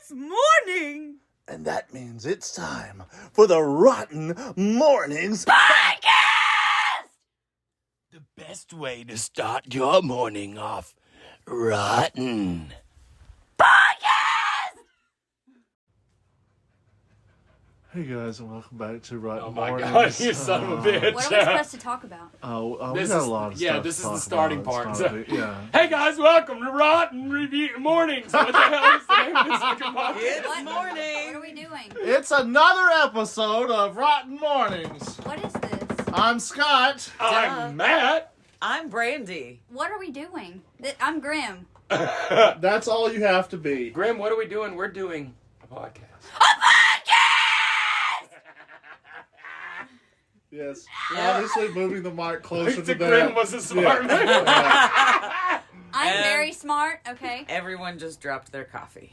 It's morning! And that means it's time for the Rotten Mournings Podcast! The best way to start your morning off rotten. Hey guys, and welcome back to Rotten Oh my Mournings. god, you son of a bitch. What are we supposed to talk about? We got a lot of stuff. Yeah, this to is the talk starting about. part. It's not a big- Hey guys, welcome to Rotten Review Mornings. What the hell is the name of this fucking podcast? It's morning! What are we doing? It's another episode of Rotten Mornings. What is this? I'm Scott. I'm Matt. I'm Brandy. What are we doing? I'm Grim. That's all you have to be. Grim, what are we doing? We're doing a podcast. Yes. Obviously moving the mic closer to The that. Grim was a smart move. I'm very smart, okay? Everyone just dropped their coffee.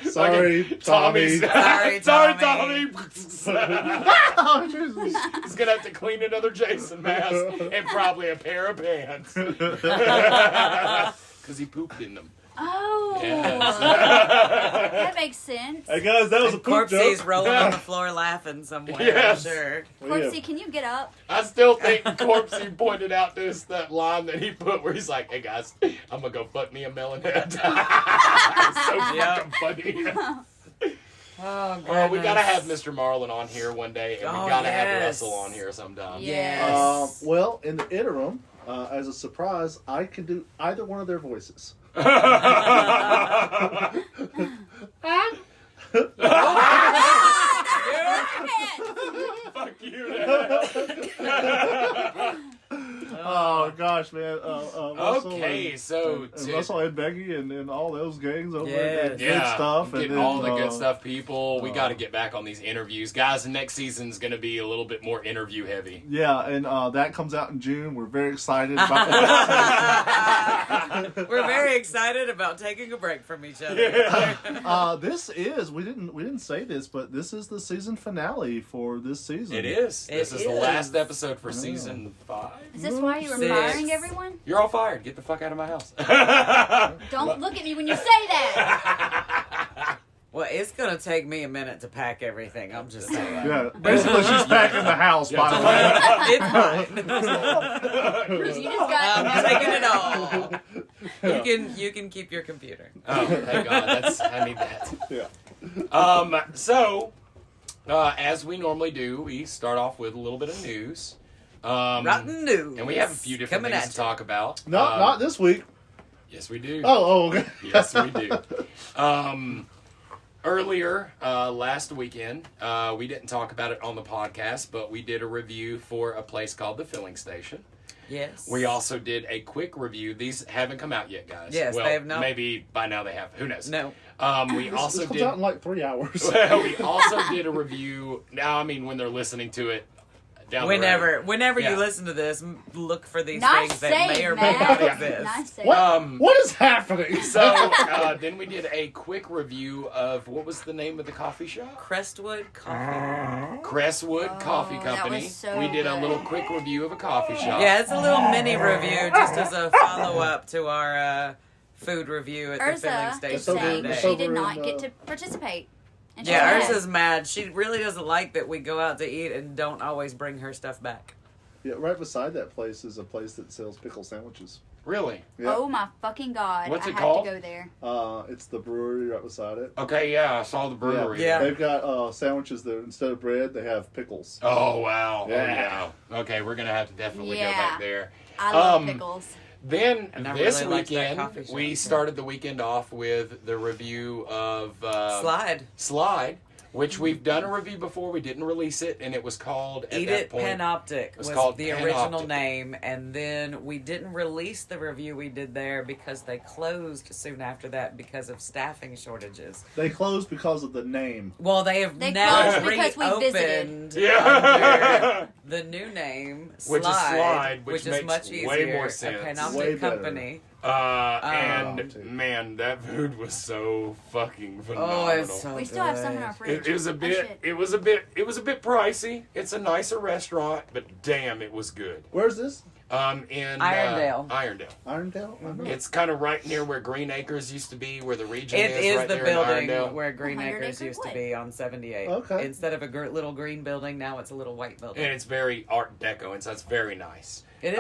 Sorry, Tommy. Sorry, Sorry, Tommy. Tommy. Oh, Jesus. He's gonna have to clean another Jason mask and probably a pair of pants because he pooped in them. Oh, Yes. that makes sense. Hey guys, that was a poop Corpsey's joke. rolling on the floor laughing somewhere, Yes. I'm sure. Corpsey, can you get up? I still think Corpsey pointed out this that line that he put where he's like, "Hey guys, I'm gonna go fuck me a melon head." It's so fucking funny. Oh, Well, we gotta have goodness. Mr. Marlin on here one day, and Oh, we gotta have yes. Russell on here sometime. Yes. Well, in the interim, as a surprise, I can do either one of their voices. Fuck you. Oh gosh, man! Russell Okay, and, so and Russell and Becky and all those gangs over Yes. at yeah, Good Stuff, and getting then, all the good stuff, people. We got to get back on these interviews, guys. The next season's gonna be a little bit more interview heavy. Yeah, and that comes out in June. We're very excited about that. We're very excited about taking a break from each other. This is we didn't say this, but this is the season finale for this season. It is. It This is the is. last episode for season 5. Is this why you were 6. firing everyone? You're all fired. Get the fuck out of my house. Don't look at me when you say that. Well, it's going to take me a minute to pack everything. I'm just saying. Yeah, basically she's packing the house. By the way, It's fine. You just got. I'm taking it all. You can keep your computer. Oh, thank God. I need that. yeah. So, as we normally do, we start off with a little bit of news. Rotten news. And we have a few different Coming things at to talk about. Not this week. Yes, we do. Oh, okay. Yes, we do. Earlier, last weekend, we didn't talk about it on the podcast, but we did a review for a place called The Filling Station. Yes. We also did a quick review. These haven't come out yet, guys. Yes, well, they have not. Maybe by now they have. Who knows? No. We also This comes did. out in like 3 hours. Well, we also did a review. Now, I mean, when they're listening to it down the road. Whenever Yeah. you listen to this, look for these Nice things that may save, or may man. not exist. Nice save. What is happening? So then we did a quick review of what was the name of the coffee shop? Crestwood Coffee. Crestwood Coffee that Company. was so We did a good. little quick review of a coffee shop. Yeah, it's a little mini review just as a follow-up to our food review at the filling Urza station is saying today. she did Over not in, get to participate. And Yeah, she's mad. Ursa's mad. She really doesn't like that we go out to eat and don't always bring her stuff back. Yeah, right beside that place is a place that sells pickle sandwiches. Really? Yeah. Oh my fucking God. What's I it have called? to go there. It's the brewery right beside it. Okay, yeah, I saw the brewery. Yeah. They've got sandwiches that instead of bread, they have pickles. Oh, wow. Yeah. Oh, yeah. Okay, we're going to have to definitely go Yeah. back there. I love Um, pickles. Then And I this really liked that weekend, coffee shop, we too. started the weekend off with the review of Slide, which we've done a review before. We didn't release it, and it was called at Eat that It point. Panoptic was called the original Panoptic. name, and then we didn't release the review we did there because they closed soon after that because of staffing shortages. They closed because of the name. Well, they have They now closed because we visited. reopened Yeah. under the new name, Which is Slide, which which makes is much way easier. more sense. A Panoptic Way better. company. And man, that food was so fucking phenomenal. Oh, it's so We still have some in good. our fridge. It was a Oh, bit. shit. It was a bit pricey. It's a nicer restaurant, but damn, it was good. Where's this? In Irondale. Irondale? It's kind of right near where Green Acres used to be, where the region It is. is Right the there in building Irondale. where Green 100 Acres Acre used to Wood. be on 78. Okay. Instead of a little green building, now it's a little white building. And it's very Art Deco, and so it's very nice. It is.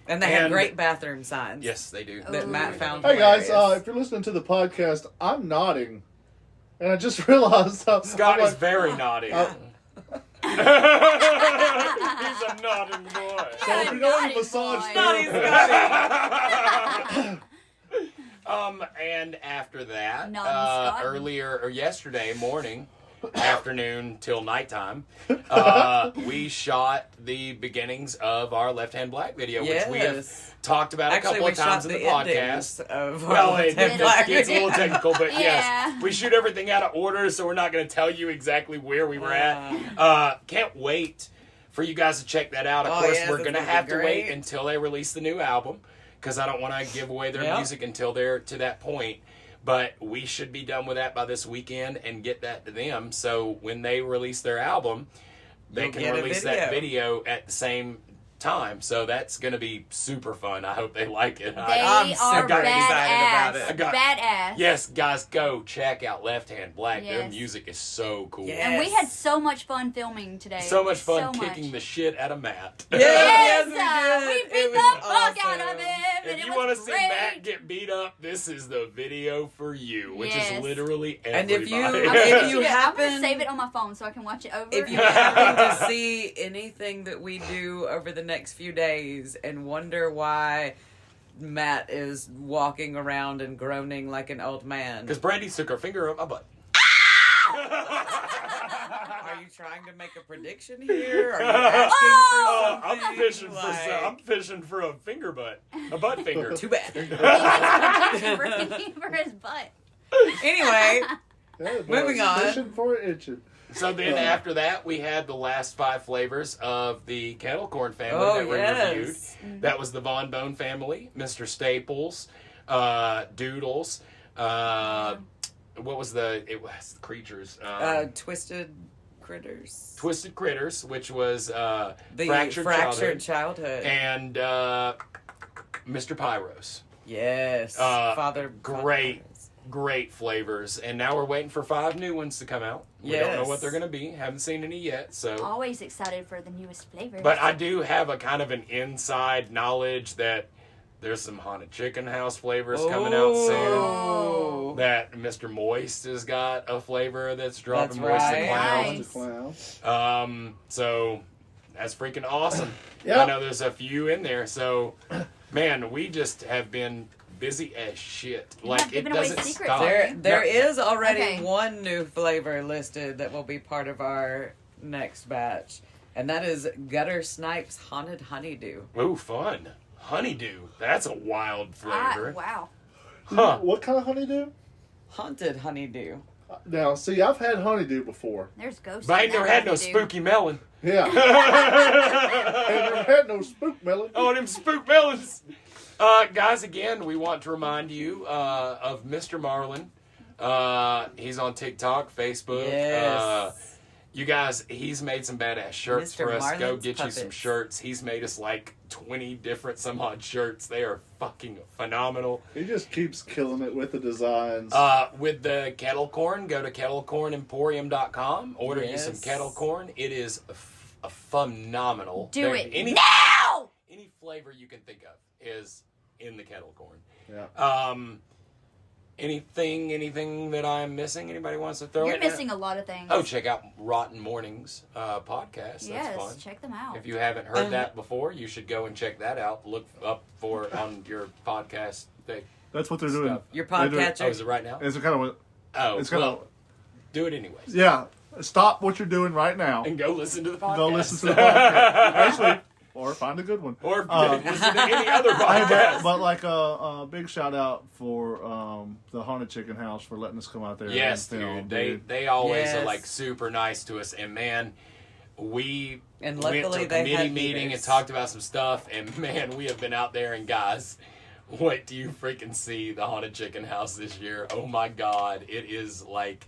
And they have great bathroom signs. Yes, they do. That Matt found. Hey guys, hilarious. if you're listening to the podcast, I'm nodding. And I just realized Scott I'm is very naughty. He's a nodding boy. So if you're going to massage Naughty therapy, Scotty. And after that, Naughty Scott. earlier or yesterday morning, afternoon till nighttime, we shot the beginnings of our Left Hand Black video, which we have Yes. talked about Actually, a couple we of times shot in the endings podcast. of Well, Left it Hand Black. gets a little technical, but yes, Yeah. we shoot everything out of order, so we're not going to tell you exactly where we were at. Can't wait for you guys to check that out. Of Oh, course, yes, we're it's going to gonna have be to wait great. until they release the new album, because I don't want to give away their Yep. music until they're to that point. But we should be done with that by this weekend and get that to them. So when they release their album, they You'll can get a release video. that video at the same time. So that's going to be super fun. I hope they like it. They I'm are super excited about badass. it. Badass. Yes, guys, go check out Left Hand Black. Their Yes. music is so cool. Yeah. And we had so much fun filming today. So much fun So kicking much. the shit out of Matt. Yes, We we did. beat It the was fuck out awesome. of him. And If it you was want to see great. Matt get beat up, this is the video for you, which Yes. is literally And if you- everybody. I'm If gonna you I'm happen- gonna save it on my phone so I can watch it over. If you happen to see anything that we do over the next few days and wonder why Matt is walking around and groaning like an old man, Because Brandy took her finger up my butt. are you trying to make a prediction here? Are you asking for I'm something? I'm fishing for a finger butt, a butt finger. Too bad. for his butt. Anyway, yeah, Moving on. Fishing for an itching. So then after that, we had the last 5 flavors of the kettle corn family Oh, that we reviewed. yes. That was the Von Bone family, Mr. Staples, Doodles. What was it was the creatures. Twisted Critters. Twisted Critters, which was The Fractured Childhood. and Mr. Pyros. Yes. Father Great flavors. And now we're waiting for 5 new ones to come out. We don't know Yes. what they're going to be. Haven't seen any yet. So, Always excited for the newest flavors. but I do have a kind of an inside knowledge that there's some Haunted Chicken House flavors coming out soon. Oh. That Mr. Moist has got a flavor that's dropping. That's Moist the right. Clown. Nice. Clown. So that's freaking awesome. Yeah. I know there's a few in there. So, man, we just have been busy as shit. You're Like not it giving away doesn't secrets, stop. are There you? is already Okay. one new flavor listed that will be part of our next batch, and that is Gutter Snipes Haunted Honeydew. Ooh, fun. Honeydew. That's a wild flavor. Wow. Huh. What kind of honeydew? Haunted Honeydew. Now, see, I've had honeydew before. There's ghosts. But I in ain't never that had no honeydew. spooky melon. Yeah. I've never had no spook melon. Oh, them spook melons. Guys, again, we want to remind you of Mr. Marlin. He's on TikTok, Facebook. Yes. You guys, he's made some badass shirts Mr. for us. Go Marlin's get you some puppets. shirts. He's made us like 20 different some odd shirts. They are fucking phenomenal. He just keeps killing it with the designs. With the kettle corn, go to kettlecornemporium.com. Order you some Yes. kettle corn. It is a phenomenal. Do it Any, now! any flavor you can think of is in the kettle corn. Yeah. Anything that I'm missing? Anybody wants to throw You're in? missing a lot of things. Oh, check out ROTN Mournings podcast. yes, That's fun. check them out. If you haven't heard that before, you should go and check that out. Look up for it on your podcast thing. That's what they're doing. Stuff. Your They do it. Oh, is it right now? It's kind of Oh, it's kind well, do it anyways. yeah. Stop what you're doing right now. And go listen to the podcast. Go listen to the podcast. Actually, or find a good one. Or listen to any other Hey, podcast. but like a big shout out for the Haunted Chicken House for letting us come out there. Yes, and film, dude. They always are Yes. like super nice to us, and man, we And went luckily to a they committee had meeting and meters. talked about some stuff, and man, we have been out there, and guys, wait till you freaking see the Haunted Chicken House this year. Oh my God, it is like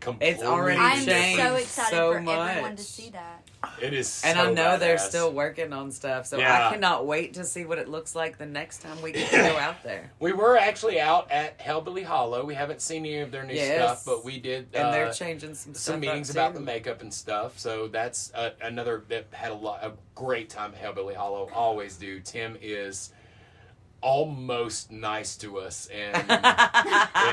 completely It's already I'm changed so excited so for everyone much. to see that. It is so And I know they're badass. still working on stuff, so Yeah. I cannot wait to see what it looks like the next time we get to go out there. We were actually out at Hellbilly Hollow. We haven't seen any of their new Yes. stuff, but we did And they're changing some stuff meetings up about too. the makeup and stuff. So that's another that had a great time at Hellbilly Hollow. Always do. Tim is almost nice to us, and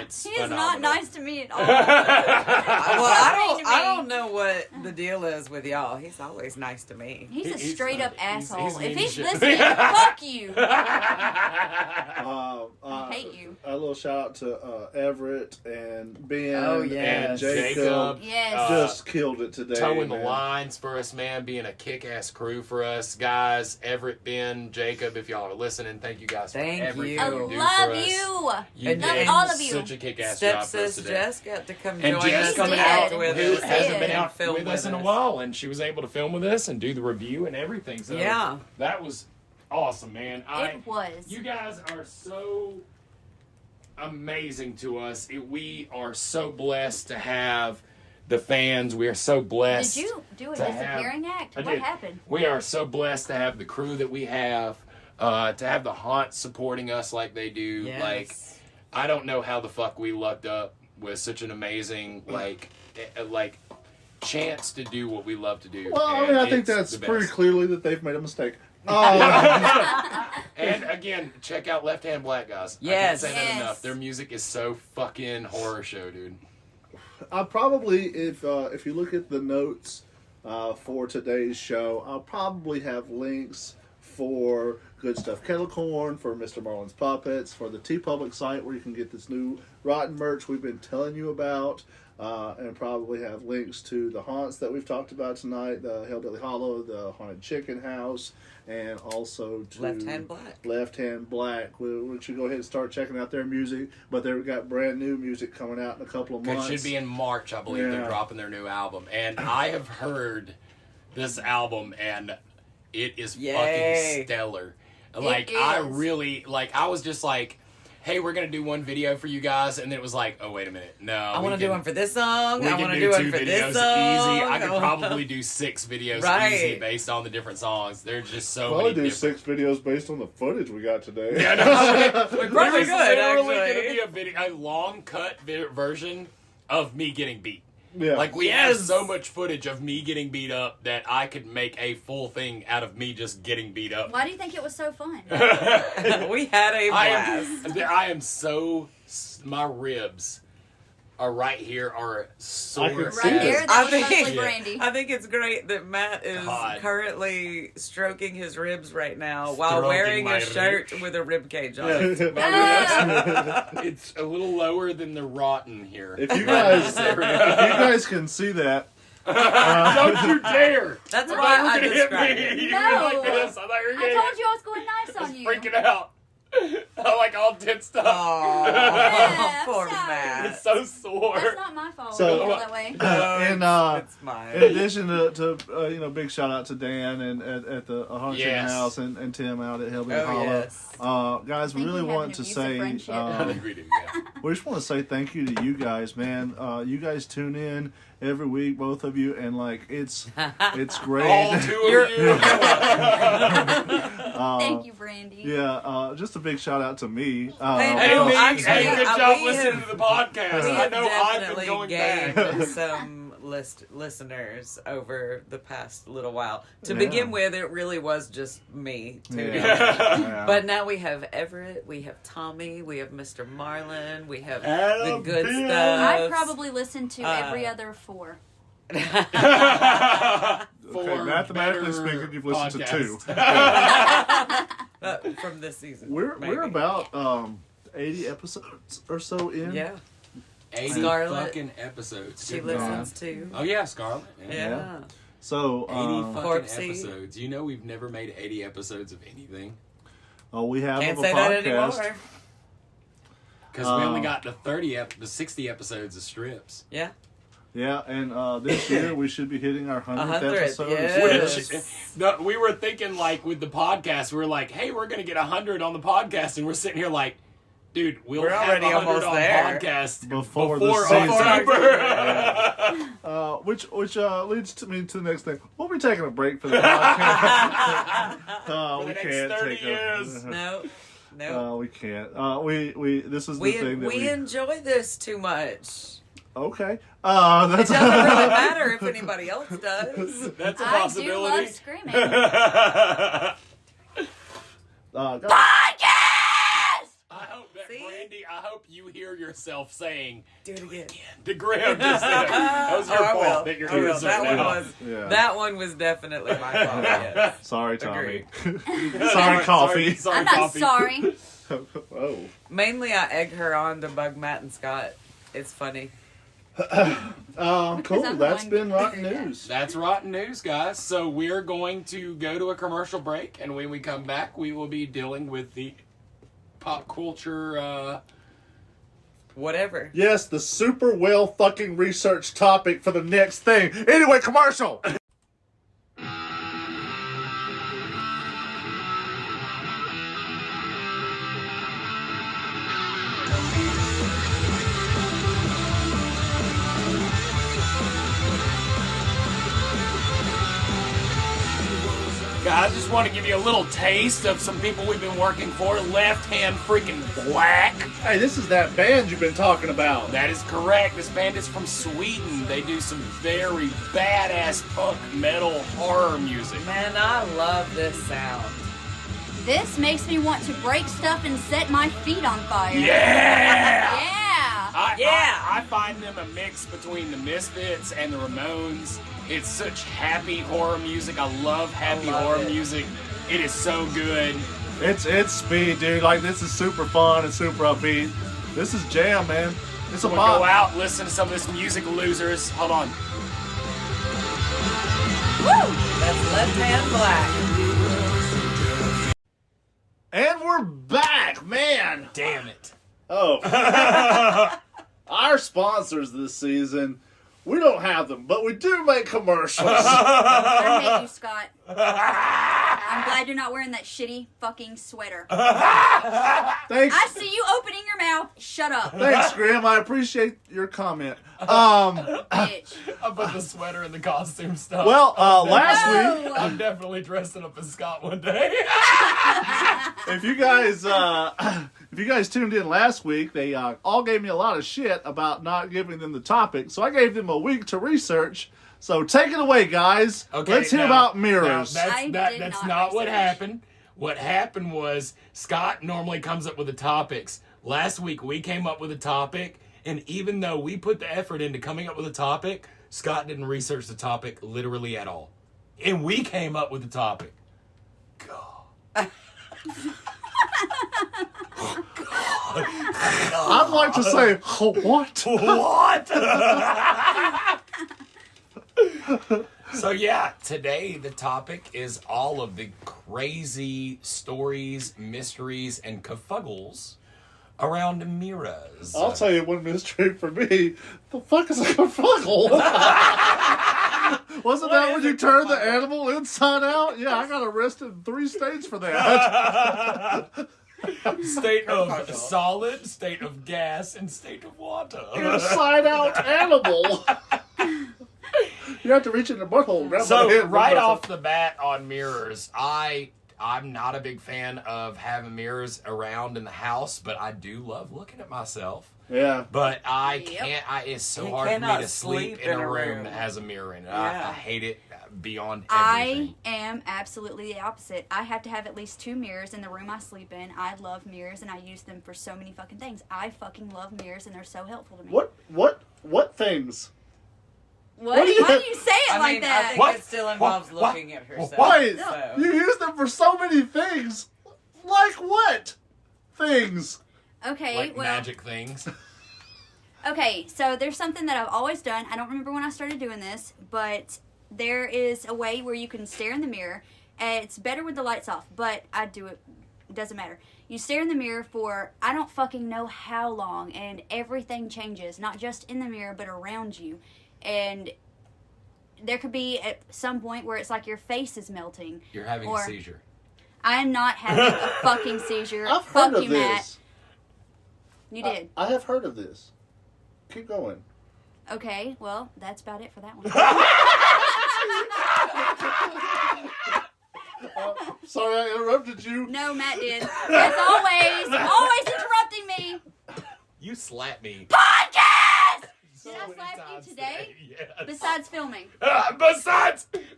it's He is phenomenal. not nice to me at all. Well, Sorry to me. I don't know what the deal is with y'all. He's always nice to me. He's a He's straight up he's asshole. mean If as he's shit. listening, fuck you. I hate you. A little shout out to Everett and Ben Oh, yes. and Jacob. Jacob. Yes. Just killed it today. Towing the man. lines for us, man. Being a kick-ass crew for us, guys. Everett, Ben, Jacob, if y'all are listening, thank you guys Thank for everything you. I you do love for us. you. You And did all of you. such a kick-ass job for us Stepsis today. Jess got to come And join Jess us coming and did. act with who us hasn't and been out film with us in a while, and she was able to film with us and do the review and everything. So Yeah. that was awesome, man. It was. You guys are so amazing to us. We are so blessed to have the fans. We are so blessed. Did you do a to have- disappearing act? I What did. happened? We are so blessed to have the crew that we have, to have the haunts supporting us like they do. Yes. Like, I don't know how the fuck we lucked up with such an amazing, like chance to do what we love to do. Well, I And mean, I think it's that's the pretty best. clearly that they've made a mistake. And again, check out Left Hand Black, guys. Yes. I can't say that Yes. enough. Their music is so fucking horror show, dude. I'll probably, if you look at the notes for today's show, I'll probably have links for Good Stuff Kettle Corn, for Mr. Marlin's Puppets, for the TeePublic site where you can get this new Rotten merch we've been telling you about, and probably have links to the haunts that we've talked about tonight, the Hellbilly Hollow, the Haunted Chicken House, and also to Left Hand Black. Left Hand Black. We should go ahead and start checking out their music, but they've got brand new music coming out in a couple of It months. should be in March, I believe. Yeah. They're dropping their new album. And I have heard this album, and it is Yay. fucking stellar. Like, I is. really, like, I was just like, hey, we're going to do one video for you guys. And then it was like, oh, wait a minute. No. I want to do one for this song. We I can want to do do one two for videos this song. easy. I could probably do 6 videos Right. easy based on the different songs. They're just so Probably many do different. 6 videos based on the footage we got today. Yeah, no, We probably There's could, literally actually. going to be a video, a long cut version of me getting beat. Yeah. Like, we Yes. have so much footage of me getting beat up that I could make a full thing out of me just getting beat up. Why do you think it was so fun? We had a blast. I am so... My ribs are right here, are sore. I can Right see there, this. that I was think- mostly Yeah. Brandy. I think it's great that Matt is God. currently stroking his ribs right now while Stroking wearing my a shirt with a rib cage on it. It's a little lower than the ROTN here. If you guys can see that, Don't you dare! That's I why thought you were I gonna hit described me. it. You No. were like this. I thought you were I gonna told you I was going nice I was on you. freaking out. I like all tensed up. Oh, Yeah, poor sorry. Matt. It's so sore. That's not my fault. So- I feel that way. It's mine. in addition to big shout out to Dan and at the Haunted Chicken Yes. House and Tim out at Hellbilly Oh, Hollow. yes. Guys, we Think really we have want an to abusive say friendship. I think we do, yeah. we just want to say thank you to you guys, man. You guys tune in every week, both of you, and like it's great. All 2 of you. Thank you, Brandy. Yeah, just a big shout out to me. Hey, No, me, actually, hey, good job we listening have- to the podcast. We I have know I've been definitely going gained back. some listeners over the past little while. To Yeah. begin with, it really was just me tuning in. Yeah. But now we have Everett, we have Tommy, we have Mr. Marlin, we have the Adam good Bill. stuff. I probably listen to every other 4. Okay, For mathematically better speaking, you've listened to 2. podcast. From this season. We're maybe. about 80 episodes or so in. Yeah, 80 Scarlett. fucking episodes. she Good God. listens too. Oh, yeah, Scarlett. Yeah. So 80 fucking Corpsey. episodes. You know we've never made 80 episodes of anything. we have Can't a say that podcast. anymore. Because we only got the 60 episodes of strips. Yeah. Yeah, and this year we should be hitting our 100th 100th, episode. yes. Which, no, we were thinking, like, with the podcast, we were like, hey, we're going to get 100 on the podcast. And we're sitting here like, Dude, we'll We're have already 100 almost on there. podcast Before the October. Which leads to me to the next thing. We'll be taking a break for the podcast. For the we next can't 30 take years. No. we can't. We this is the thing that we enjoy this too much. Okay. It That's doesn't really matter if anybody else does. That's a I do possibility. love screaming. I hope that, See? Brandy, I hope you hear yourself saying, Do it again. to Graham just said, that was your I will. fault that you're I will. doing That one now. was Yeah. that one was definitely my fault. Yes. Sorry, Tommy. Agreed. Sorry, coffee. Sorry, I'm not coffee. sorry. Oh. Mainly, I egg her on to bug Matt and Scott. It's funny. Cool. I'm That's going been to rotten figure it out. news. That's rotten news, guys. So we're going to go to a commercial break, and when we come back, we will be dealing with the pop culture. Whatever. Yes, the super well fucking researched topic for the next thing. Anyway, commercial. Guys, I just want to give you a little taste of some people we've been working for. Left Hand Freaking Black. Hey, this is that band you've been talking about. That is correct. This band is from Sweden. They do some very badass punk metal horror music. Man, I love this sound. This makes me want to break stuff and set my feet on fire. Yeah! Yeah. I find them a mix between the Misfits and the Ramones. It's such happy horror music. I love happy horror music. It is so good. It's speed, dude. Like, this is super fun and super upbeat. This is jam, man. It's a We'll pop. go out, listen to some of this music, losers. Hold on. Woo! That's Left Hand Black. And we're back, man. Damn it. Oh. Our sponsors this season, we don't have them, but we do make commercials. I hate you, Scott. I'm glad you're not wearing that shitty fucking sweater. Thanks. I see you opening your mouth. Shut up, Thanks, Graham. I appreciate your comment. bitch. I put the sweater and the costume stuff. Well, last week, No. I'm definitely dressing up as Scott one day. if you guys tuned in last week, they all gave me a lot of shit about not giving them the topic. So I gave them a week to research. So take it away, guys. Okay, Let's hear about mirrors. Now, I that's did not not what research. happened. What happened was Scott normally comes up with the topics. Last week we came up with a topic, and even though we put the effort into coming up with a topic, Scott didn't research the topic literally at all. And we came up with the topic. God. I'd like to say, what? What? So yeah, today the topic is all of the crazy stories, mysteries, and kerfuggles around mirrors. I'll tell you one mystery for me. The fuck is a kerfuffle? Wasn't that when you turned the animal inside out? Yeah, I got arrested in 3 states for that. State of solid, state of gas, and state of water. Inside out animal. You have to reach in the butthole. Grab my So hand, right grab off the bat on mirrors, I'm not a big fan of having mirrors around in the house, but I do love looking at myself. Yeah. But I Yep. can't. It's so You hard for me cannot to sleep sleep in in a a room room. that has a mirror in it. Yeah. I hate it beyond I everything. am absolutely the opposite. I have to have at least 2 mirrors in the room I sleep in. I love mirrors and I use them for so many fucking things. I fucking love mirrors and they're so helpful to me. What things? What? What do you- Why do you say it I like mean, that? I think What? it still involves What? looking at herself. Wait, So. you use them for so many things. Like what? Things. Okay, Like well, magic things. okay, so there's something that I've always done. I don't remember when I started doing this, but there is a way where you can stare in the mirror. And it's better with the lights off, but I do it. It doesn't matter. You stare in the mirror for I don't fucking know how long, and everything changes, not just in the mirror, but around you. And there could be at some point where it's like your face is melting. You're having Or- a seizure. I'm not having a fucking seizure. I've Fuck heard of you, Matt. this. You did. I have heard of this. Keep going. Okay, well, that's about it for that one. Sorry I interrupted you. No, Matt did. As always interrupting me. You slapped me. Podcast! So Did I many slap you times today? Yes. Besides filming.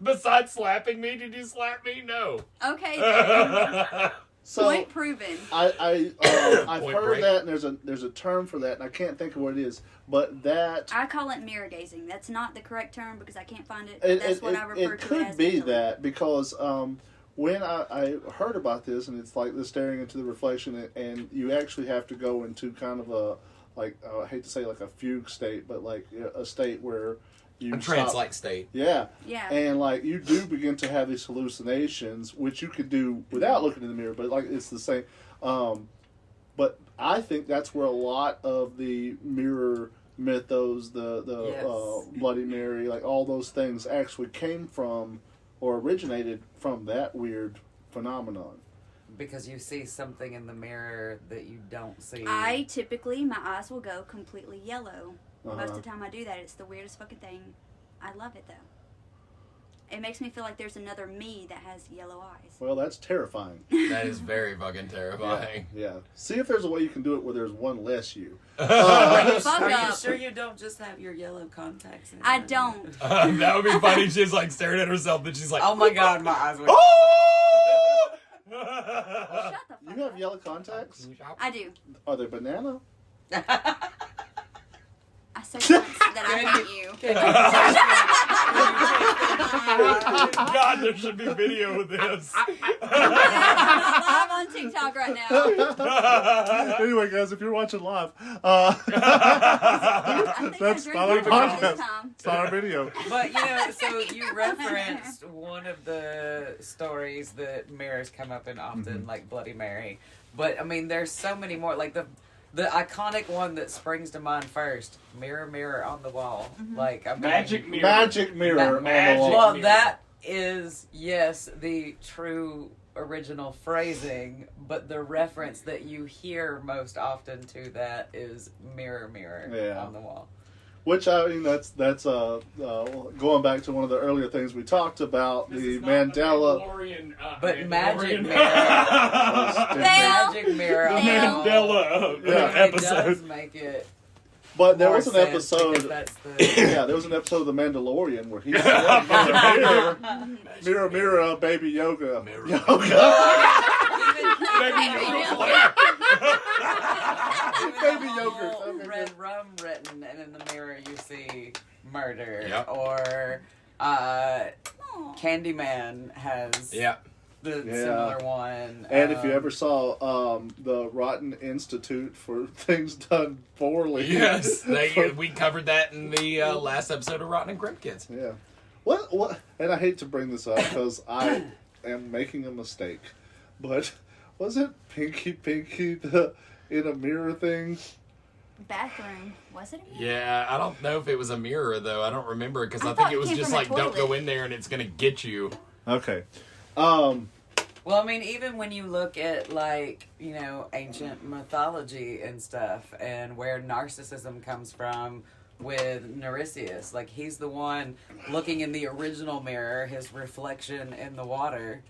Besides slapping me, did you slap me? No. Okay, then. So Point proven. I've Point heard break. that, and there's a term for that, and I can't think of what it is. But that I call it mirror gazing. That's not the correct term because I can't find it. it, That's it, what it, I refer it to it could as. be mentally. that because when I heard about this, and it's like the staring into the reflection, and you actually have to go into kind of a I hate to say like a fugue state, but like a state where you A trance-like state. Yeah. Yeah. And like you do begin to have these hallucinations, which you could do without looking in the mirror, but like it's the same. But I think that's where a lot of the mirror mythos, the Yes. Bloody Mary, like all those things actually came from or originated from that weird phenomenon. Because you see something in the mirror that you don't see. My eyes will go completely yellow. Most of the time I do that. It's the weirdest fucking thing. I love it though. It makes me feel like there's another me that has yellow eyes. Well, that's terrifying. That is very fucking terrifying. Yeah. See if there's a way you can do it where there's one less you. Fuck Are you up. sure you don't just have your yellow contacts in? I don't. That would be funny. She's like staring at herself, but she's like, Oh my god, my eyes were. Oh! Shut the fuck You have up. yellow contacts? I do. Are they banana? I said once that I hate you. God, there should be video of this. I'm not live on TikTok right now. Anyway, guys, if you're watching live, I think That's I not drank a water podcast. this time. it's not our video. But so you referenced one of the stories that mirrors come up in often, like Bloody Mary. But I mean, there's so many more. Like the iconic one that springs to mind first: "Mirror, mirror on the wall." Like I mean, Magic mirror. Magic mirror on Magic the wall. Well, mirror. that is the true original phrasing, but the reference that you hear most often to that is "mirror, mirror Yeah. on the wall." Which I mean, that's going back to one of the earlier things we talked about, This the is not Mandela. Mandalorian, But Mandalorian. Magic Mirror, Fail. Magic Mirror on the wall. Mandela Yeah. It does episode. make it. But there more was an sense episode. because that's the. Yeah, there was an episode of the Mandalorian where he said, "Mirror, mirror, mirror, baby yoga, Mirror. yoga." Baby Baby yogurt. Okay, red good. rum written, and in the mirror you see murder. Yep. Or Aw. Candyman has Yeah. the Yeah. similar one. And if you ever saw the ROTN Institute for things done poorly, Yes, we covered that in the last episode of Rotten and Grim Kids. yeah. What? And I hate to bring this up because I am making a mistake, but was it Pinky the in a mirror thing? Bathroom. Was it a mirror? Yeah, I don't know if it was a mirror though. I don't remember because I I think thought it it was came just from a like, don't go toilet. in there and it's gonna get you. Okay. Well, I mean, even when you look at, like, ancient mythology and stuff, and where narcissism comes from with Narcissus, like, he's the one looking in the original mirror, his reflection in the water,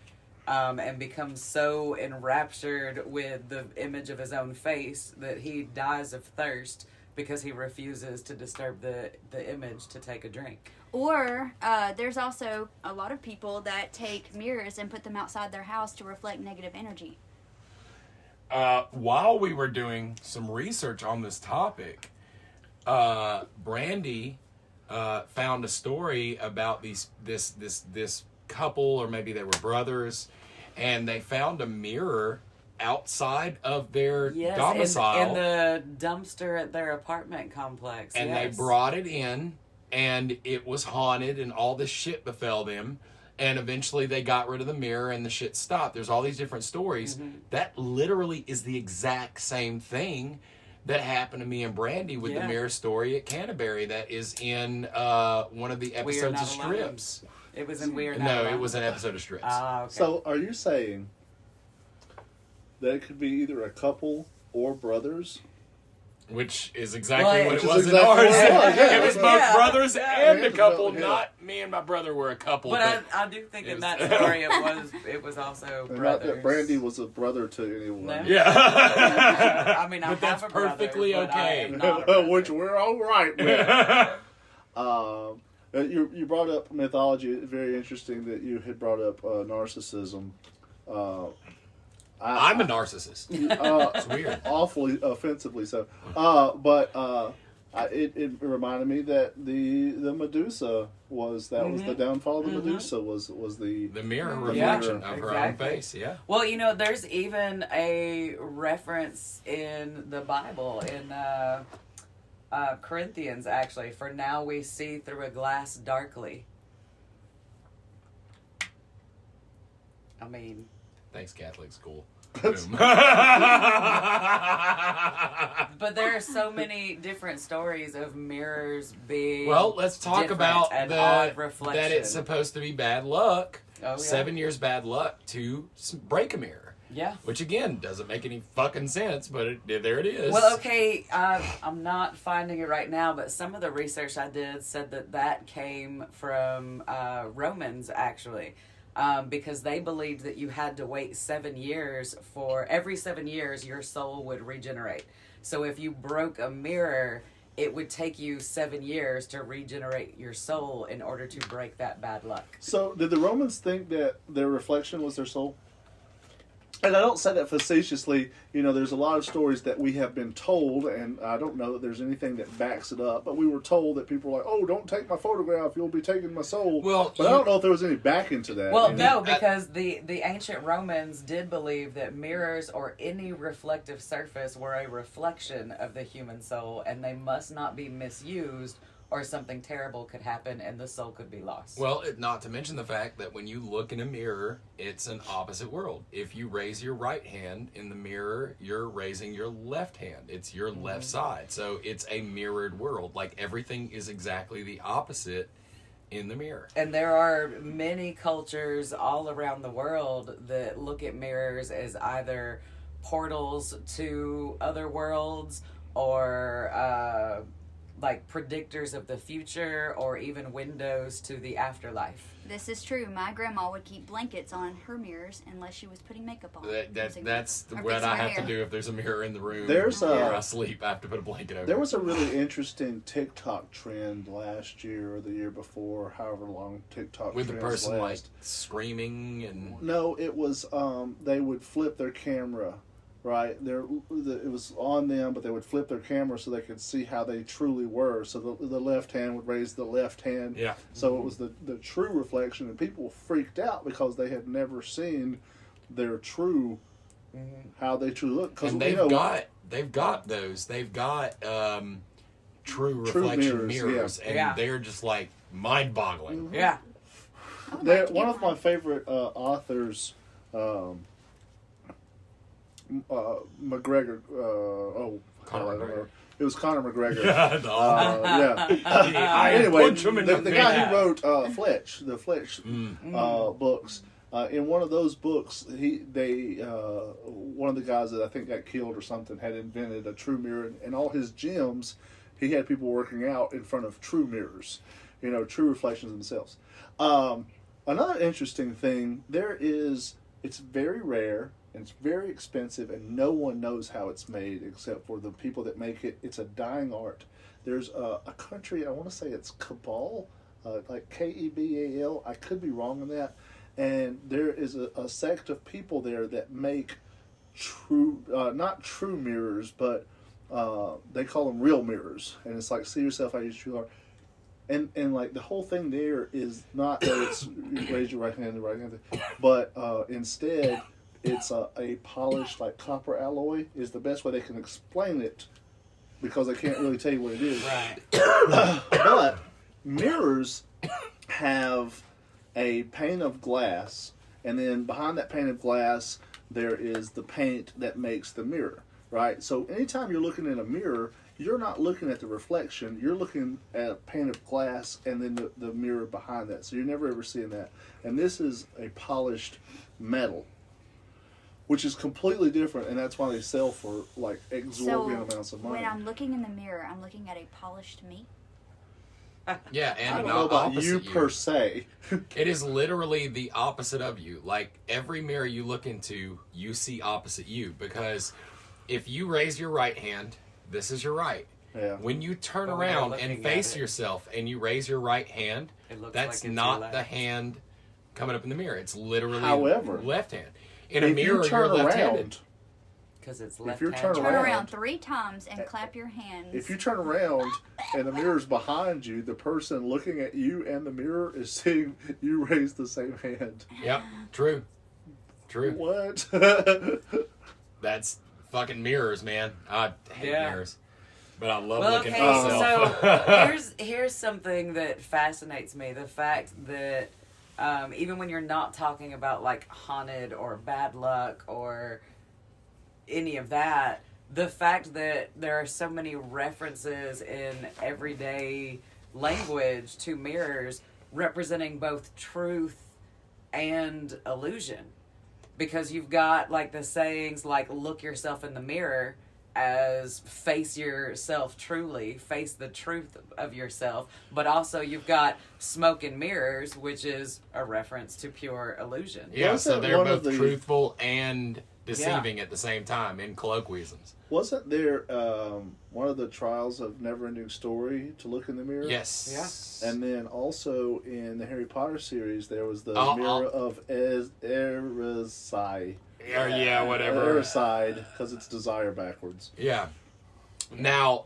and becomes so enraptured with the image of his own face that he dies of thirst because he refuses to disturb the image to take a drink. Or there's also a lot of people that take mirrors and put them outside their house to reflect negative energy. While we were doing some research on this topic, Brandy found a story about this couple, or maybe they were brothers, and they found a mirror outside of their domicile. in the dumpster at their apartment complex. And yes. they brought it in, and it was haunted, and all this shit befell them. And eventually they got rid of the mirror, and the shit stopped. There's all these different stories. Mm-hmm. That literally is the exact same thing that happened to me and Brandy with the Yeah. mirror story at Canterbury. That is in one of the We Are episodes Not of Alone. Strips. It was in Weird. No, it was an episode of Strips. Ah, okay. So, are you saying that it could be either a couple or brothers Which is exactly Well, what which it is was exactly in ours. what it was, yeah. It was both Yeah. brothers and a Yeah. couple. Yeah. Not me and my brother were a couple. But I do think in was- that story it was also And not brothers. that Brandy was a brother to anyone. No. yeah. I mean, I But that's have a brother, perfectly but I okay. am not a brother. Which we're all right with. You brought up mythology. Very interesting that you had brought up narcissism. I'm a narcissist. It's weird. Awfully offensively so. It reminded me that the Medusa was the downfall of the Medusa was the mirror Yeah, reflection of her own exactly. face. Yeah. Well, there's even a reference in the Bible in Corinthians, actually. For now we see through a glass darkly. I mean, Thanks, Catholic school. That's- Boom. but there are so many different stories of mirrors being. Well, let's talk different about and odd that reflection. it's supposed to be bad luck. Oh, yeah. 7 years bad luck to break a mirror. Yeah. Which again doesn't make any fucking sense, but there it is. Well, okay, I'm not finding it right now, but some of the research I did said that came from Romans, actually, because they believed that you had to wait 7 years every 7 years your soul would regenerate. So if you broke a mirror, it would take you 7 years to regenerate your soul in order to break that bad luck. So, did the Romans think that their reflection was their soul? And I don't say that facetiously. There's a lot of stories that we have been told, and I don't know that there's anything that backs it up, but we were told that people were like, oh, don't take my photograph, you'll be taking my soul. Well, but I don't know if there was any backing to that. Well, no, because the ancient Romans did believe that mirrors or any reflective surface were a reflection of the human soul, and they must not be misused, or something terrible could happen and the soul could be lost. Well, not to mention the fact that when you look in a mirror, it's an opposite world. If you raise your right hand in the mirror, you're raising your left hand. It's your left side. So it's a mirrored world. Like everything is exactly the opposite in the mirror. And there are many cultures all around the world that look at mirrors as either portals to other worlds or like predictors of the future or even windows to the afterlife. This is true. My grandma would keep blankets on her mirrors unless she was putting makeup on. That's Or what fixing I her have to hair. do if there's a mirror in the room. There's or I sleep. I have to put a blanket over. There was a really interesting TikTok trend last year or the year before, however long TikTok with the trends person like last. screaming and No, it was they would flip their camera, right? It was on them, but they would flip their camera so they could see how they truly were. So the left hand would raise the left hand. yeah. So it was the true reflection, and people freaked out because they had never seen their true, how they truly look. And they've got those. They've got true reflection mirrors, yeah. and Yeah. they're just like mind-boggling. Yeah. I would like to One get of my favorite authors, McGregor. Conor I don't McGregor. know. It was Conor McGregor. I Anyway, punch him in the the guy face. who wrote the Fletch books. In one of those books, one of the guys that I think got killed or something had invented a true mirror, and all his gyms, he had people working out in front of true mirrors, true reflections of themselves. Another interesting thing, it's very rare, and it's very expensive, and no one knows how it's made except for the people that make it. It's a dying art. There's a country, I want to say it's Cabal, like Kebal. I could be wrong on that. And there is a sect of people there that make not true mirrors, but they call them real mirrors. And it's like, see yourself how you truly are. And like the whole thing there is not that it's raise your right hand, but instead it's a polished like copper alloy is the best way they can explain it, because they can't really tell you what it is. Right. But mirrors have a pane of glass, and then behind that pane of glass there is the paint that makes the mirror, right? So anytime you're looking in a mirror, you're not looking at the reflection, you're looking at a pane of glass and then the mirror behind that. So you're never ever seeing that. And this is a polished metal. which is completely different, and that's why they sell for like exorbitant So amounts of money. when I'm looking in the mirror, I'm looking at a polished me. Yeah, I and don't an know about opposite you per se. It is literally the opposite of you. Like, every mirror you look into, you see opposite you. Because if you raise your right hand, this is your right. Yeah. When you turn But when you're around looking and at face it- yourself and you raise your right hand, It looks that's like it's not your the left. hand coming up in the mirror. It's literally However, left hand. In a If mirror, you turn you're left-handed. around, Because it's If left you're hand. turning Turn around. around 3 times and clap your hands. if you turn around and the mirror's behind you, the person looking at you and the mirror is seeing you raise the same hand. Yep, true. True. What? That's fucking mirrors, man. I hate Yeah. mirrors. But I love Well, looking okay, at myself. so here's something that fascinates me: the fact that even when you're not talking about like haunted or bad luck or any of that, the fact that there are so many references in everyday language to mirrors representing both truth and illusion, because you've got like the sayings like "look yourself in the mirror" as face yourself truly, face the truth of yourself, but also you've got smoke and mirrors, which is a reference to pure illusion. Yeah, so Wasn't they're one both of the- truthful and deceiving at the same time in colloquialisms. Wasn't there one of the trials of Neverending Story to look in the mirror? Yes. And then also in the Harry Potter series, there was the Oh, mirror of Erisai. Yeah, whatever. Eriside, because it's desire backwards. Yeah. Now,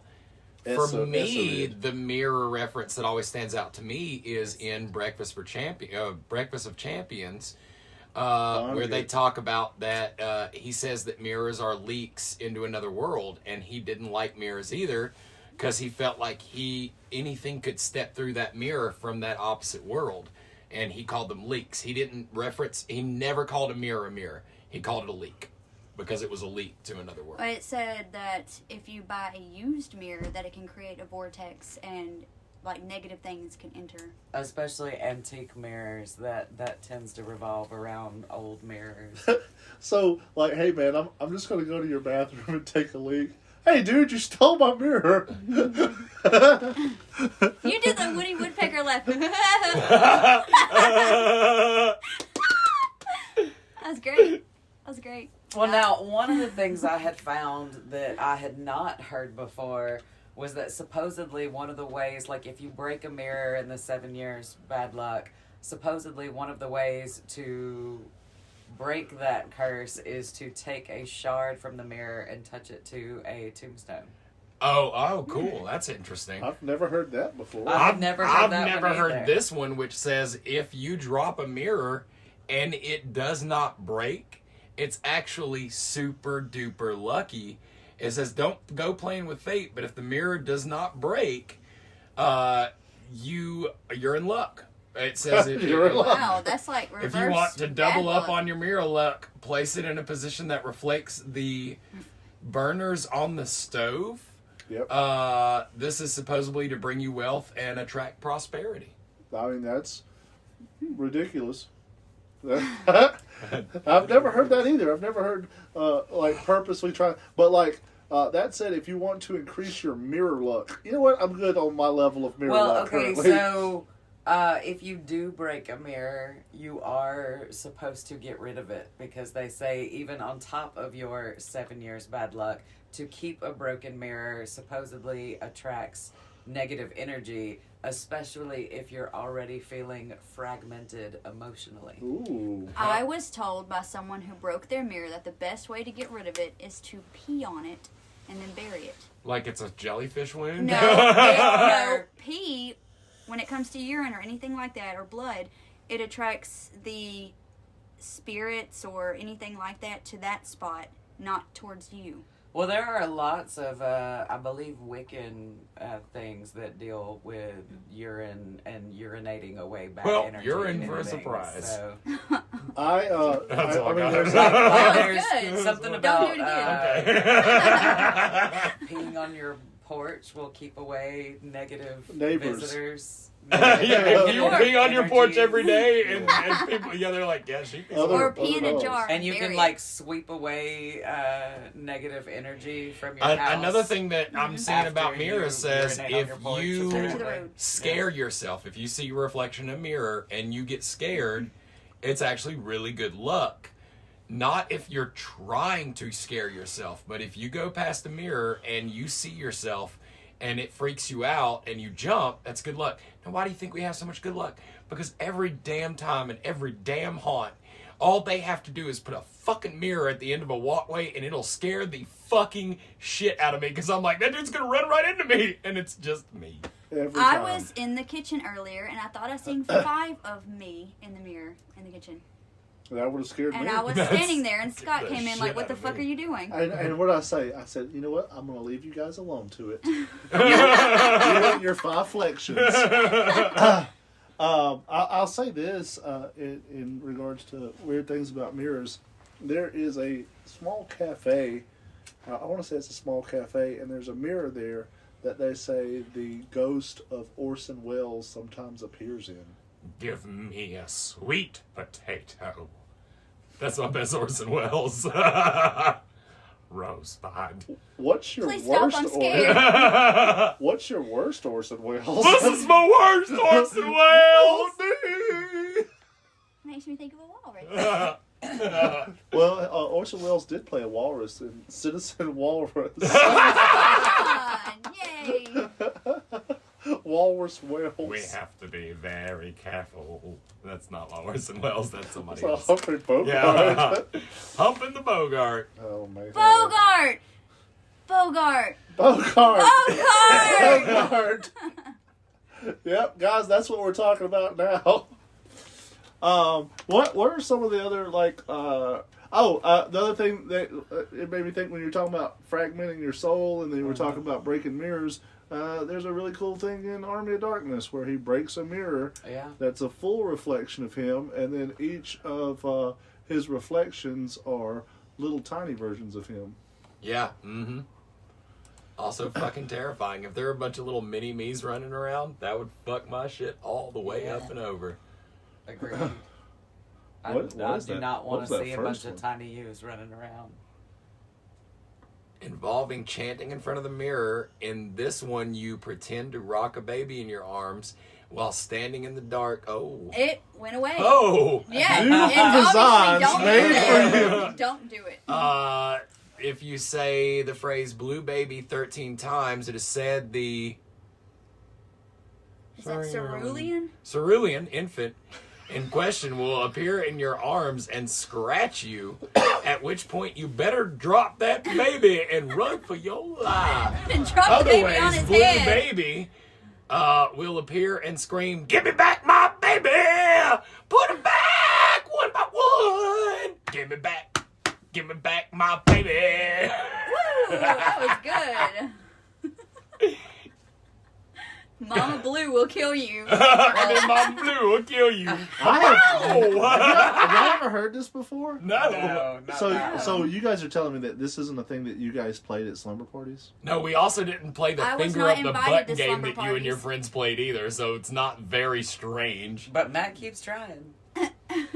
for Eso- me, Eso- the mirror reference that always stands out to me is in Breakfast of Champions, where they talk about that. He says that mirrors are leaks into another world, and he didn't like mirrors either, because he felt like anything could step through that mirror from that opposite world, and he called them leaks. He never called a mirror a mirror. He called it a leak, because it was a leak to another world. It said that if you buy a used mirror, that it can create a vortex and like negative things can enter. Especially antique mirrors, that tends to revolve around old mirrors. So, like, hey man, I'm just gonna go to your bathroom and take a leak. Hey dude, you stole my mirror. You did the Woody Woodpecker laugh. That's great. That's great. Well, now, one of the things I had found that I had not heard before was that supposedly one of the ways, like if you break a mirror in the 7 years bad luck, supposedly one of the ways to break that curse is to take a shard from the mirror and touch it to a tombstone. Oh, cool. That's interesting. I've never heard that before. I've never heard that one heard either. this one, which says if you drop a mirror and it does not break, it's actually super duper lucky. It says don't go playing with fate, but if the mirror does not break, you're in luck. It says You're in luck. Wow, that's like reverse. if you want to double bad up luck. on your mirror luck, place it in a position that reflects the burners on the stove. Yep. This is supposedly to bring you wealth and attract prosperity. I mean, that's ridiculous. I've never heard that either. I've never heard like purposely trying. But like that said, if you want to increase your mirror luck, you know what? I'm good on my level of mirror Well, luck okay, currently. so if you do break a mirror, you are supposed to get rid of it, because they say even on top of your 7 years bad luck, to keep a broken mirror supposedly attracts negative energy, especially if you're already feeling fragmented emotionally. Ooh. I was told by someone who broke their mirror that the best way to get rid of it is to pee on it and then bury it. Like it's a jellyfish wound? No, pee, when it comes to urine or anything like that, or blood, it attracts the spirits or anything like that to that spot, not towards you. Well, there are lots of, I believe, Wiccan things that deal with urine and urinating away bad Well, energy. you're in and for a things, surprise. So. I That's all I mean, got. there's Well, That was there's good. something Don't about do it again. peeing on your porch will keep away negative Neighbors. visitors. If you pee on your porch Energy. every day, and people, they're like, yeah, she pees. Or pee in a jar. And you bury can it. like sweep away negative energy from your house. Another thing that I'm seeing After about mirrors you says urinate on if your porch, you To the road. scare yourself, if you see your reflection in a mirror and you get scared, it's actually really good luck. Not if you're trying to scare yourself, but if you go past the mirror and you see yourself and it freaks you out and you jump, that's good luck. Now, why do you think we have so much good luck? Because every damn time and every damn haunt, all they have to do is put a fucking mirror at the end of a walkway and it'll scare the fucking shit out of me because I'm like, that dude's gonna run right into me, and it's just me. Every I time. was in the kitchen earlier, and I thought I seen 5 of me in the mirror in the kitchen. That would have scared And me. I was That's- standing there, and Scott the came in shit like, "What out the of fuck me. are you doing?" And what did I say? I said, you know what? I'm going to leave you guys alone to it. Your 5 flexions. I'll say this in regards to weird things about mirrors. There is a small cafe. I want to say it's a small cafe, and there's a mirror there that they say the ghost of Orson Welles sometimes appears in. Give me a sweet potato. That's my best Orson Welles. Rosebud. What's your Please stop, worst? I'm scared. What's your worst Orson Welles? This is my worst Orson Welles. Makes me think of a walrus. Well, Orson Welles did play a walrus in Citizen Walrus. Yay! Walrus Wales. We have to be very careful. That's not my Orson Welles. That's somebody It's a else. Humphrey Bogart. Yeah. Humping the Bogart. Oh man. Bogart! Bogart! Bogart. Bogart! Bogart. Yep, guys, that's what we're talking about now. What are some of the other the other thing that it made me think when you were talking about fragmenting your soul, and then you were talking about breaking mirrors. There's a really cool thing in Army of Darkness where he breaks a mirror that's a full reflection of him, and then each of his reflections are little tiny versions of him. Yeah. Mm-hmm. Also fucking terrifying. If there were a bunch of little mini-me's running around, that would fuck my shit all the way up and over. Agreed. What I is do that? not What want was to that see a first bunch of one? tiny yous running around. Involving chanting in front of the mirror. In this one, you pretend to rock a baby in your arms while standing in the dark. Oh. It went away. Oh! Yeah, Beautiful it's designs obviously made don't for do it. Don't do it. If you say the phrase blue baby 13 times, it is said the Is that cerulean? cerulean infant in question will appear in your arms and scratch you, at which point you better drop that baby and run for your life. And drop the baby on Otherwise, his blue head. baby will appear and scream, "Give me back my baby! Put him back one by one! Give me back my baby!" Woo, that was good. Mama Blue will kill you. And then my blue will kill you. Have y'all ever heard this before? No. No, not So, that so one. you guys are telling me that this isn't a thing that you guys played at slumber parties? No, we also didn't play the I was finger not up the invited butt to game slumber that you and your parties. friends played either, so it's not very strange. But Matt keeps trying.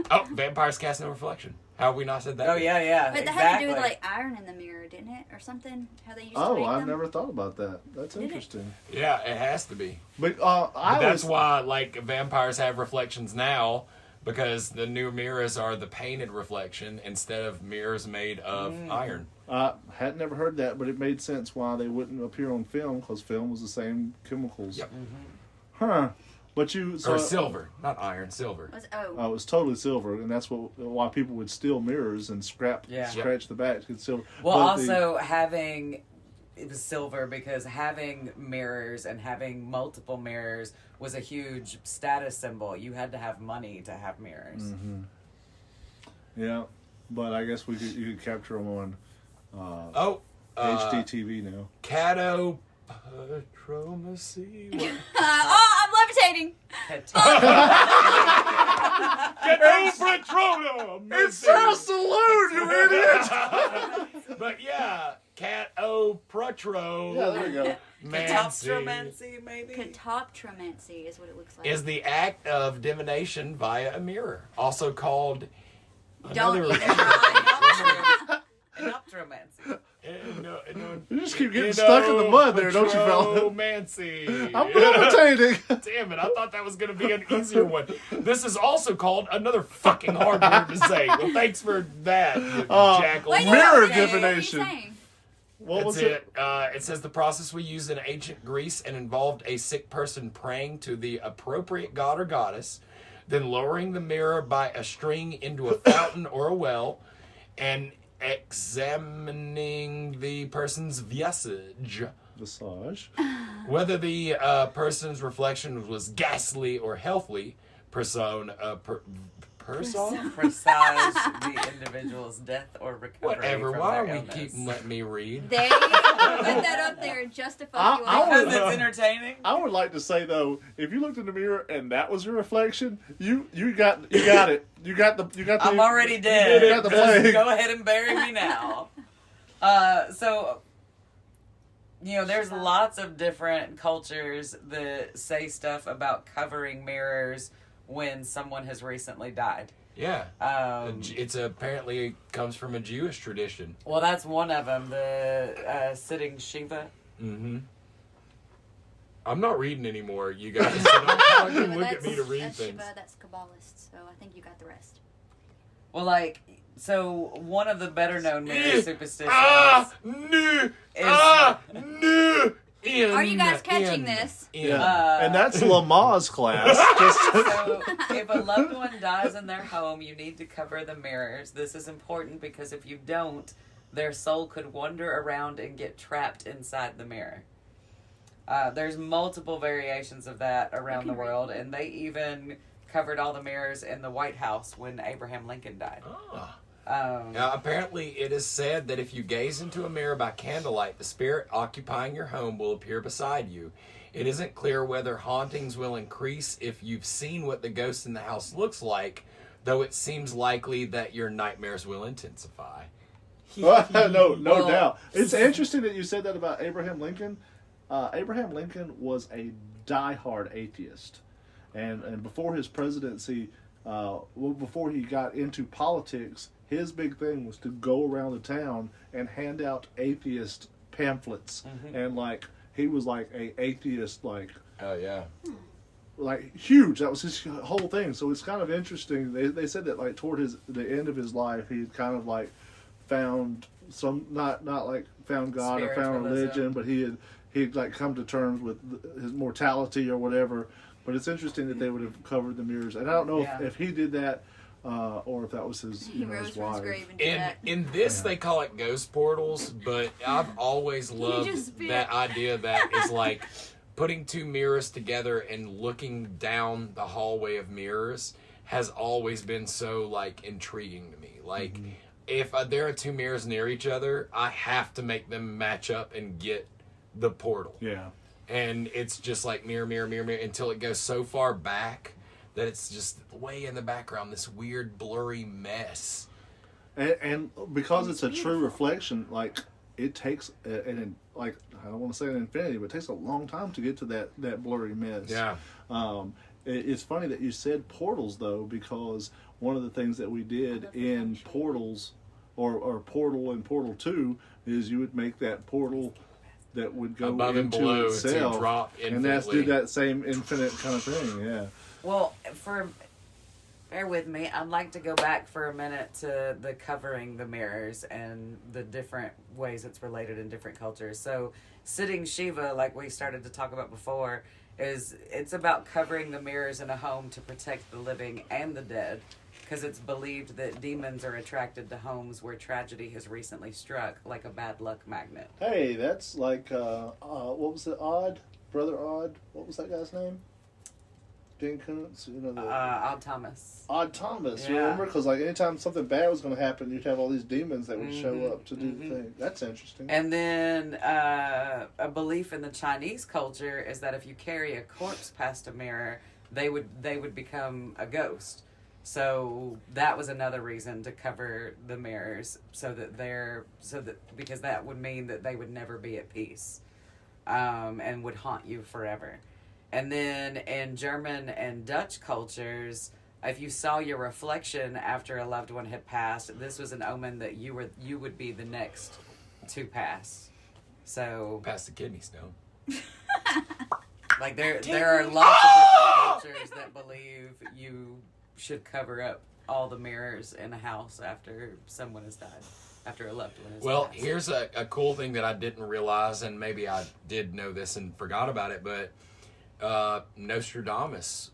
Oh, vampires cast no reflection. How have we not said that? Oh, yeah. But that exactly. had to do with like iron in the mirror, didn't it? Or something? How they used to make Oh, I've them? never thought about that. That's Did it? interesting. Yeah, it has to be. But But I that's was why, like, vampires have reflections now, because the new mirrors are the painted reflection instead of mirrors made of iron. I had never heard that, but it made sense why they wouldn't appear on film, because film was the same chemicals. Yep. Huh. But you Or silver, not iron, silver. Oh. it was totally silver, and that's why people would steal mirrors and scratch the back to get silver. Well, But also having the silver, because having mirrors and having multiple mirrors was a huge status symbol. You had to have money to have mirrors. yeah, but I guess you could capture them on Oh, HDTV now. Catoptromancy. Oh, I'm levitating. Catoptromancy. It's a saloon, you idiot! But yeah, Catoptromancy. Yeah, there we go. Catoptromancy, maybe? Catoptromancy is what it looks like. Is the act of divination via a mirror, also called Don't another. even try. Enoptromancy. You just keep getting stuck in the mud there, don't you, fella? Romancy. I'm levitating. Damn it, I thought that was going to be an easier one. This is also called another fucking hard word to say. Well, thanks for that, jackal. Wait, Mirror what are you divination. saying? What was That's it? It says the process we used in ancient Greece and involved a sick person praying to the appropriate god or goddess, then lowering the mirror by a string into a fountain or a well, and examining the person's visage. Massage. Whether the person's reflection was ghastly or healthily, presage Presage the individual's death or recovery. whatever. From Why their are we illness. keeping letting me read? They put that up there just to fuck you I up. Because it's entertaining. I would like to say though, if you looked in the mirror and that was your reflection, you got it. You got the. I'm already dead. You got the plague. Go ahead and bury me now. So, there's lots of different cultures that say stuff about covering mirrors when someone has recently died. Yeah. Um, It's apparently comes from a Jewish tradition. Well, that's one of them. The sitting Shiva. Mm-hmm. I'm not reading anymore, you guys. So don't fucking look at me to read that's things. Shiva, that's Kabbalist, so I think you got the rest. Well, so one of the better known mirror superstitions No. Are you guys catching this? Yeah. And that's Lama's class. So, if a loved one dies in their home, you need to cover the mirrors. This is important because if you don't, their soul could wander around and get trapped inside the mirror. There's multiple variations of that around the world, and they even covered all the mirrors in the White House when Abraham Lincoln died. Oh. Now, apparently, it is said that if you gaze into a mirror by candlelight, the spirit occupying your home will appear beside you. It isn't clear whether hauntings will increase if you've seen what the ghost in the house looks like, though it seems likely that your nightmares will intensify. No doubt. It's interesting that you said that about Abraham Lincoln. Abraham Lincoln was a diehard atheist, and before his presidency, before he got into politics, his big thing was to go around the town and hand out atheist pamphlets, and he was like a atheist, Oh yeah. like huge. That was his whole thing. So it's kind of interesting. They said that toward the end of his life, he kind of found some not found God or found religion, but he'd come to terms with his mortality or whatever. But it's interesting that they would have covered the mirrors, and I don't know if he did that or if that was his He rose his from his wife. grave and did that. In this, they call it ghost portals, but I've always loved that idea that is putting two mirrors together and looking down the hallway of mirrors has always been so intriguing to me. If there are two mirrors near each other, I have to make them match up and get the portal. Yeah. And it's just mirror, mirror, mirror, mirror until it goes so far back that it's just way in the background, this weird blurry mess. And because it's a true reflection, it takes I don't want to say an infinity, but it takes a long time to get to that blurry mess. Yeah. It's funny that you said portals though, because one of the things that we did in portals or Portal and Portal 2 is you would make that portal that would go above and into below itself, to drop infinitely. and that's do that same infinite kind of thing. Yeah. Well, bear with me. I'd like to go back for a minute to the covering the mirrors and the different ways it's related in different cultures. So, sitting Shiva, like we started to talk about before, it's about covering the mirrors in a home to protect the living and the dead, because it's believed that demons are attracted to homes where tragedy has recently struck, like a bad luck magnet. Hey, that's what was it? Brother Odd. What was that guy's name? Dean Koontz, Odd Thomas. Odd Thomas, you Yeah. remember? Because anytime something bad was going to happen, you'd have all these demons that would show up to do the thing. That's interesting. And then a belief in the Chinese culture is that if you carry a corpse past a mirror, they would become a ghost. So that was another reason to cover the mirrors because that would mean that they would never be at peace, and would haunt you forever. And then in German and Dutch cultures, if you saw your reflection after a loved one had passed, this was an omen that you would be the next to pass. So Pass the kidney stone. like there are lots of different cultures that believe you should cover up all the mirrors in a house after someone has died, after a loved one has passed. Here's a cool thing that I didn't realize, and maybe I did know this and forgot about it, but Nostradamus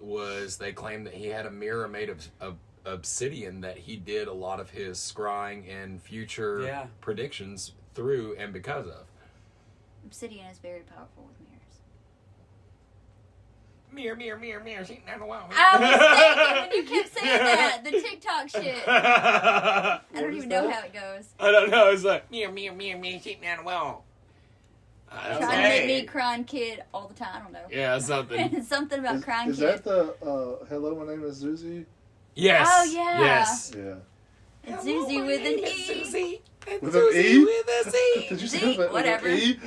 they claimed that he had a mirror made of obsidian that he did a lot of his scrying and future predictions through and because of. Obsidian is very powerful with mirrors. Mirror, sitting on the wall. I was thinking when you kept saying that, the TikTok shit. I don't even know how it goes. I don't know. It's like, mirror, sitting on the wall. Trying to make me crying kid all the time. I don't know. Yeah, something. Something about crying is kid. Is that the hello, my name is Zuzi? Yes. Oh, yeah. Yes. Yeah. It's Zuzi with an E. Susie. With an E? With a Z. Did you Z, say that whatever. with an E?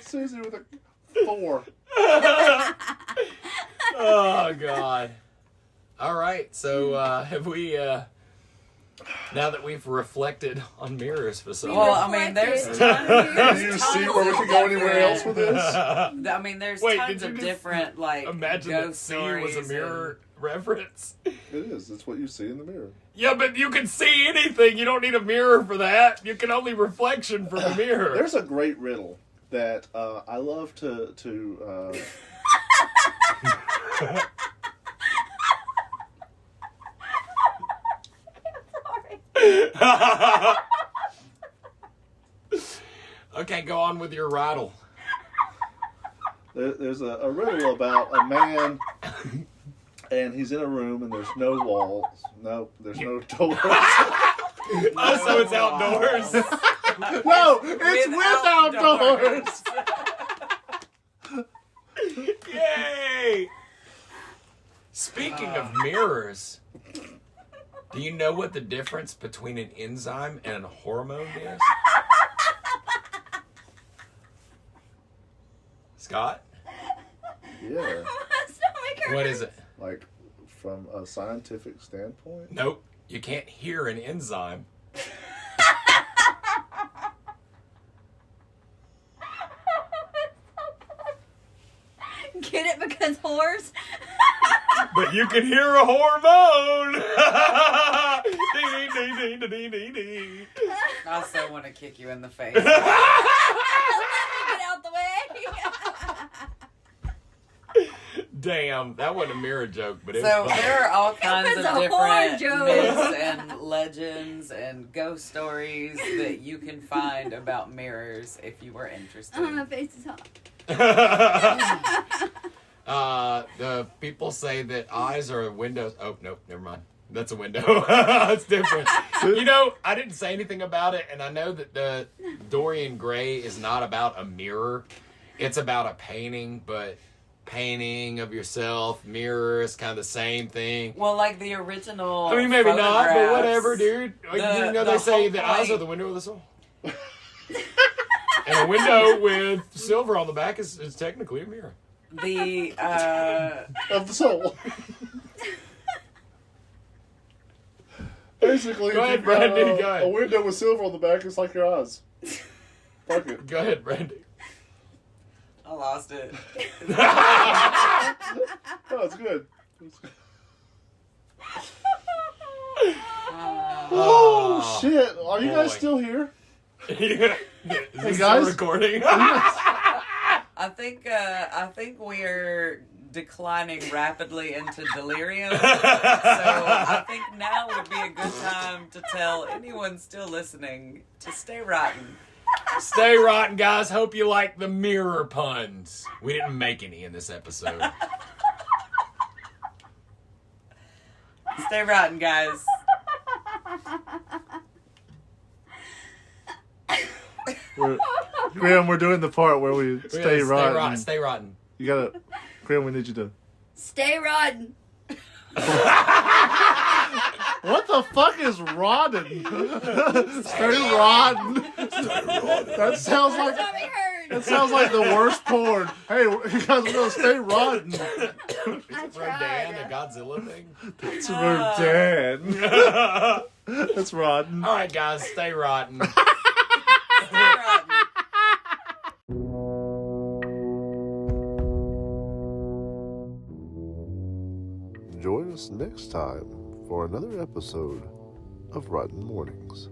Susie with a 4. Oh, God. All right. So, have we, now that we've reflected on mirrors for so long. Well, I mean, there's Reflected. tons, Do you see where we can go anywhere else with this? I mean, there's tons of different, like, imagine that ghost C stories. was a mirror reference? It is. It's what you see in the mirror. Yeah, but you can see anything. You don't need a mirror for that. You can only reflection from a mirror. There's a great riddle that I love to Okay, go on with your rattle. There's a riddle about a man, and he's in a room, and there's no walls. No, there's no doors. Oh, so it's outdoors. No, it's with outdoors. Yay! Speaking of mirrors, do you know what the difference between an enzyme and a hormone is? Scott? Yeah, What is it? like from a scientific standpoint. Nope. You can't hear an enzyme. Get it because whores? But you can hear a hormone. Ding, ding, ding, ding, ding, ding, ding. I so want to kick you in the face. Let me get out the way. Damn, that wasn't a mirror joke, but it So was funny. there are all kinds was of a horror different joke. myths and legends and ghost stories that you can find about mirrors if you were interested. Oh, my face is hot. The people say that eyes are windows. Oh, nope, never mind. That's a window. It's different. You know, I didn't say anything about it, and I know that the Dorian Gray is not about a mirror. It's about a painting, but painting of yourself, mirror is kind of the same thing. Well, like the original. I mean, maybe not, but photographs, whatever, dude. You know, the they say whole that eyes point- are the window of the soul. And a window with silver on the back is technically a mirror. The Of the soul. Basically, Go if ahead, you've got, Brandy, go ahead. a window with silver on the back, it's like your eyes. Fuck it. Go ahead, Brandy. I lost it. No, it's good. It's good. Oh, Oh, shit. Are you guys boy. still here? Yeah. Is this guys? still recording? I think we're declining rapidly into delirium. So I think now would be a good time to tell anyone still listening to stay rotten. Stay rotten, guys. Hope you like the mirror puns. We didn't make any in this episode. Stay rotten, guys. Graham, we're doing the part where we stay rotten. Stay rotten. You gotta Krim, we need you to. Stay rotten. What the fuck is rotten? Stay rotten. That sounds like That's what we heard. that sounds like the worst porn. Hey, you guys are gonna stay rotten. I Rodan, tried. a Godzilla thing. It's Rodan. That's rotten. All right, guys, stay rotten. Join us next time for another episode of Rotten Mournings.